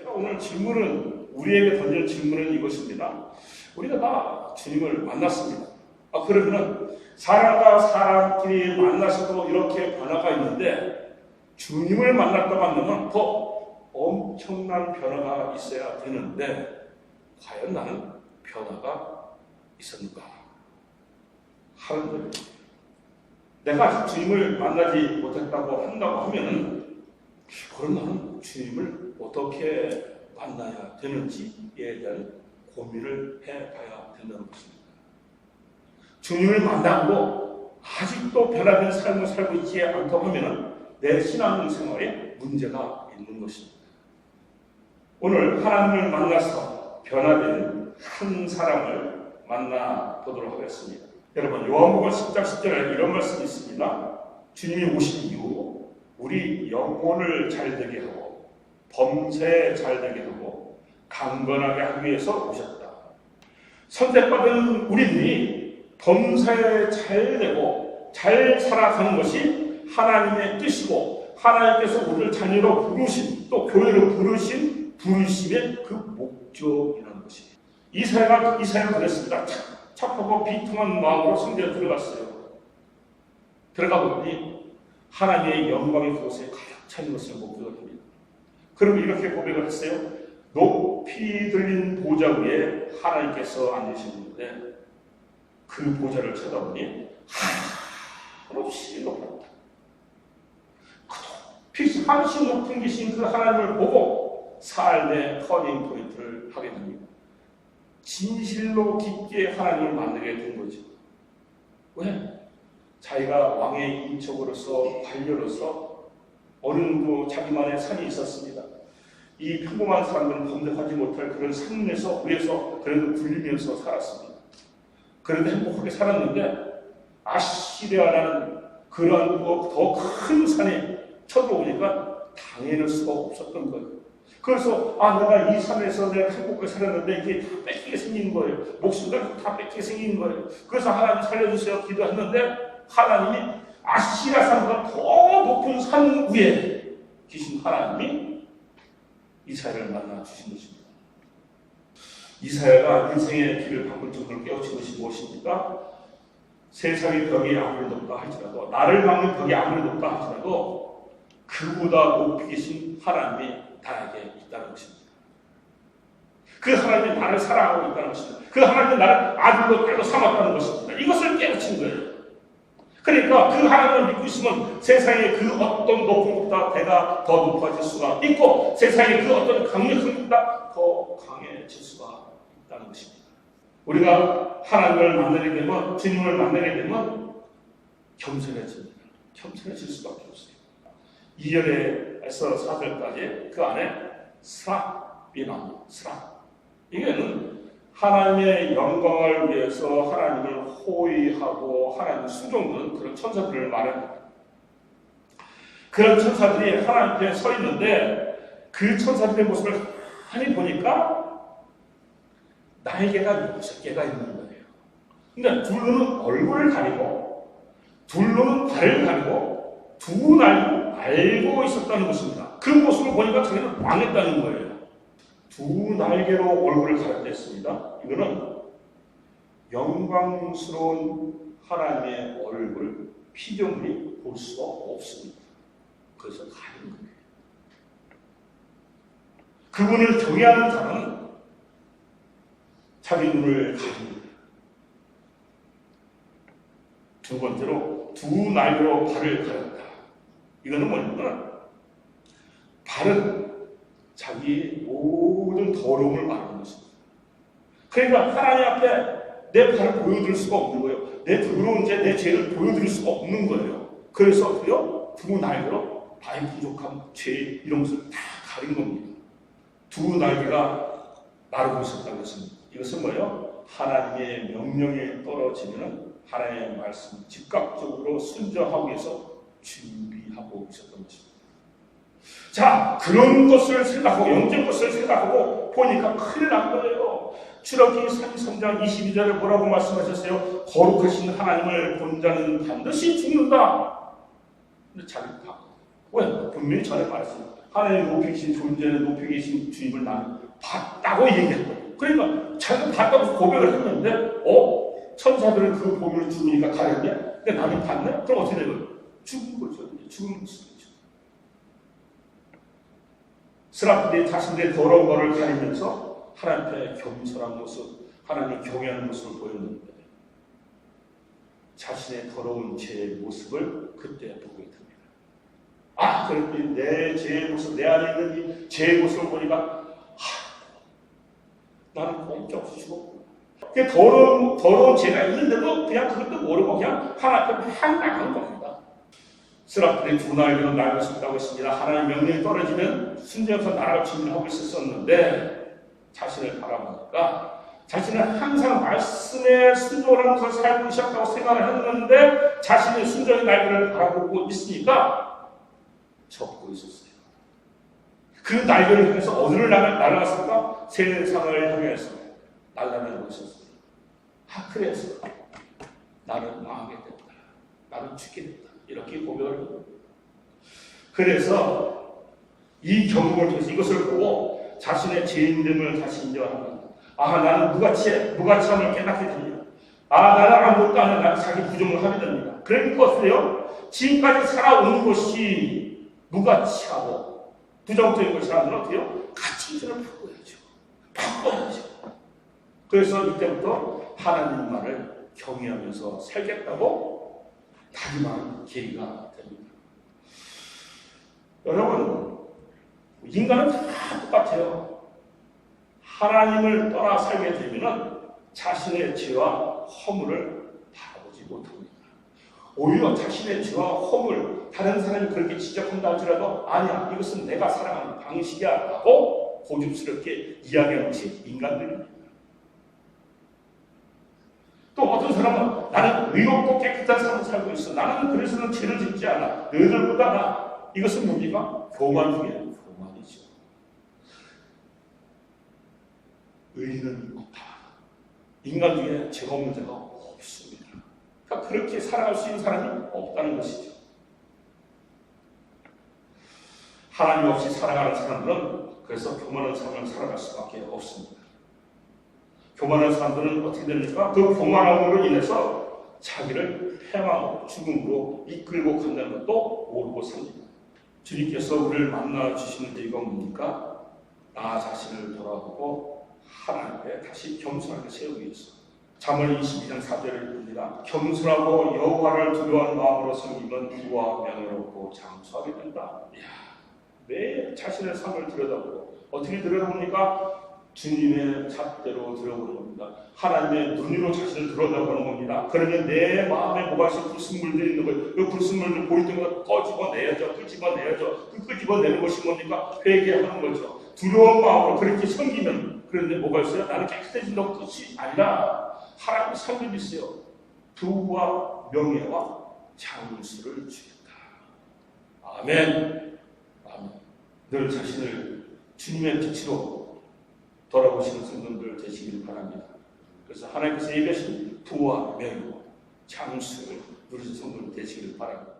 제가 오늘 우리에게 던질 질문은 이것입니다. 우리가 다 주님을 만났습니다. 그러면은 사람과 사람끼리 만나서도 이렇게 변화가 있는데 주님을 만났다 만나면 더 엄청난 변화가 있어야 되는데 과연 나는 변화가 있었는가 하는 거예요. 내가 아직 주님을 만나지 못했다고 한다고 하면은 그럼 나는 주님을 어떻게 만나야 되는지에 대한 고민을 해봐야 된다는 것입니다. 주님을 만나고 아직도 변화된 삶을 살고 있지 않다고 하면 내 신앙생활에 문제가 있는 것입니다. 오늘 하나님을 만나서 변화된 한 사람을 만나보도록 하겠습니다. 여러분, 요한복음 10장 10절에 이런 말씀이 있습니다. 주님이 오신 이후 우리 영혼을 잘되게 하고 범사에 잘되게 하고 강건하게 하기 위해서 오셨다. 선택받은 우리들이 범사에 잘되고 잘 살아가는 것이 하나님의 뜻이고 하나님께서 우리를 자녀로 부르신 또 교회로 부르신 부르심의 그 목적이라는 것입니다. 이사야가 그랬습니다. 착하고 비통한 마음으로 성전에 들어갔어요. 들어가 보니 하나님의 영광이 그곳에 가득 찬 것을 목격을 합니다. 그리고 이렇게 고백을 했어요. 높이 들린 보좌 위에 하나님께서 앉으셨는데 그 보좌를 쳐다보니 한없이 높았다. 한없이 높은 계신 그 하나님을 보고 삶의 터닝 포인트를 하게 됩니다. 진실로 깊게 하나님을 만나게 된 거죠. 왜? 자기가 왕의 인척으로서 관료로서 어느 정도 자기만의 삶이 있었습니다. 이 평범한 사람들은 범접하지 못할 그런 삶에서 위에서 그래도 굴리면서 살았습니다. 그래도 행복하게 살았는데 아시리아라는 그러한 더 큰 산에 쳐들어오니까 당해낼 수가 없었던 거예요. 그래서 내가 이 산에서 내가 행복하게 살았는데 이게 다 뺏기게 생긴 거예요. 목숨들 다 뺏기게 생긴 거예요. 그래서 하나님 살려주세요 기도했는데 하나님이 아시리아 산보다 더 높은 산 위에 계신 하나님이 이사야를 만나 주신 것입니다. 이사야가 인생의 길을 바꿀 정도로 깨우친 것이 무엇입니까? 세상의 벽이 아무리 높다 할지라도 나를 막는 벽이 아무리 높다 할지라도 그보다 높이 계신 하나님이 나에게 있다는 것입니다. 그 하나님이 나를 사랑하고 있다는 것입니다. 그 하나님이 나를 아들로 딸로 삼았다는 것입니다. 이것을 깨우친 거예요. 그러니까 그 하나님을 믿고 있으면 세상의 그 어떤 높은 것보다 배가 더 높아질 수가 있고 세상의 그 어떤 강력한 것보다 더 강해질 수가 있다는 것입니다. 우리가 하나님을 만나게 되면 주님을 만나게 되면 겸손해집니다. 겸손해질 수밖에 없어요. 2절에서 4절까지 그 안에 스락이 나옵니다. 스락. 이게는 하나님의 영광을 위해서 하나님을 호위하고 하나님을 순종하는 그런 천사들을 말합니다. 그런 천사들이 하나님 앞에 서 있는데 그 천사들의 모습을 많이 보니까 날개가 6개가 있는 거예요. 근데 둘로는 얼굴을 가리고 둘로는 발을 가리고 두 날도 알고 있었다는 것입니다. 그 모습을 보니까 자기는 망했다는 거예요. 두 날개로 얼굴을 가렸댔습니다. 이거는 영광스러운 하나님의 얼굴, 피조물이 볼 수가 없습니다. 그래서 가린 거예요. 그분을 경외하는 자는 자기 눈을 가립니다. 두 번째로 두 날개로 발을 가렸다. 이거는 뭐냐면 발은 자기 모든 더러움을 말하는 것입니다. 그러니까 하나님 앞에 내 발을 보여드릴 수가 없는 거예요. 내 더러운 죄, 내 죄를 보여드릴 수가 없는 거예요. 그래서 그요 두 날개로 나의 부족함, 죄 이런 것을 다 가린 겁니다. 두 날개가 나르고 있었다는 것입니다. 이것은 뭐예요? 하나님의 명령에 떨어지면 하나님의 말씀 즉각적으로 순종하기 위해서 준비하고 있었던 것입니다. 자, 그런 것을 생각하고 영적 것을 생각하고 보니까 큰일 난 거예요. 출애굽기 33장 22절에 뭐라고 말씀하셨어요? 거룩하신 하나님을 본 자는 반드시 죽는다. 근데 자기 봐. 왜? 분명히 전에 말했습니다. 하나님 높이 계신 존재는 높이 계신 주님을 나는 봤다고 얘기했거든요. 그러니까 자기가 봤다고 고백을 했는데 천사들은 그 보면을 죽으니까 가렸냐? 근데 나는 봤네? 그럼 어떻게 되는 거예요? 죽은 거죠. 죽은 모습이죠. 스라프들이 자신들의 더러운 것을 가리면서 하나님 앞에 겸손한 모습, 하나님 경외하는 모습을 보였는데 자신의 더러운 죄의 모습을 그때 보게 됩니다. 그런데 내 죄의 모습, 내 안에 있는 이 죄의 모습을 보니까 나는 꼼짝없이 죽었구나. 더러운 죄가 있는데도 그냥 그것도 모르고 그냥 하나님 앞에 막 나가는 겁니다. 스라프들이 두 날개로 날고 싶다고 했습니다. 하나님 명령이 떨어지면 순종해서 나라를 진행하고 있었는데 자신을 바라보니까 자신은 항상 말씀에 순종을 하면서 살고 있었다고 생각을 했는데 자신의 순종의 날개를 바라보고 있으니까 접고 있었어요. 그 날개를 향해서 어디를 날아갔을까? 세상을 향해서 날아다니고 있었어요. 그래서 나는 망하게 됐다. 나는 죽게 됐다. 이렇게 고백을 해요. 그래서 이 경험을 통해서 이것을 보고 자신의 죄인됨을 다시 인정합니다. 나는 무가치함을 깨닫게 됩니다. 나는 아무것도 안 해. 나는 자기 부정을 하게 됩니다. 그러니까 어때요? 지금까지 살아온 것이 무가치하고 부정적인 것이라면 어때요? 가치를 바꿔야죠. 바꿔야죠. 그래서 이때부터 하나님만을 경외하면서 살겠다고 다짐하는 계기가 됩니다. 여러분, 인간은 다 똑같아요. 하나님을 떠나 살게 되면 자신의 죄와 허물을 바라보지 못합니다. 오히려 자신의 죄와 허물, 다른 사람이 그렇게 지적한다 할지라도 아니야, 이것은 내가 살아가는 방식이야 라고 고집스럽게 이야기하는 것이 인간들입니다. 또 어떤 사람은 나는 의롭고 깨끗한 삶을 살고 있어. 나는 그래서는 죄를 짓지 않아. 너희들보다 나. 이것은 뭡니까? 교만 중에 교만이죠. 의인은 없다. 인간 중에 죄가 없는 자가 없습니다. 그러니까 그렇게 살아갈 수 있는 사람이 없다는 것이죠. 하나님 없이 살아가는 사람들은 그래서 교만한 삶을 살아갈 수밖에 없습니다. 교만한 사람들은 어떻게 됩니까? 그 교만함으로 인해서 자기를 패망하고 죽음으로 이끌고 간다는 것도 모르고 삽니다. 주님께서 우리를 만나 주시는 이유가 뭡니까? 나 자신을 돌아보고 하나님 앞에 다시 겸손하게 세우기 위해서. 잠언 22장 4절을 봅니다. 겸손하고 여호와를 두려워하는 마음으로 섬기면 부와 명예롭고 장수하게 된다. 매일 자신의 삶을 들여다보고 어떻게 들여다봅니까? 주님의 잣대로 들여다보는 겁니다. 하나님의 눈으로 자신을 들여다보는 겁니다. 그러면 내 마음에 뭐가 있어? 불순물들이 있는 거예요. 그 불순물들 보일 때마다 꺼집어내야죠. 끄집어내야죠. 그 끄집어내는 것이 뭡니까? 회개하는 거죠. 두려운 마음으로 그렇게 섬기면, 그런데 뭐가 있어요? 나는 깨끗해진다고 뜻이 아니라 하나님의 상급이 있어요. 부와 명예와 장수를 주겠다. 아멘. 아멘. 늘 자신을 주님의 빛으로 돌아보시는 성도들 되시길 바랍니다. 그래서 하나님께서 예배하신 부와 명예와 장수를 누리신 성도들 되시길 바랍니다.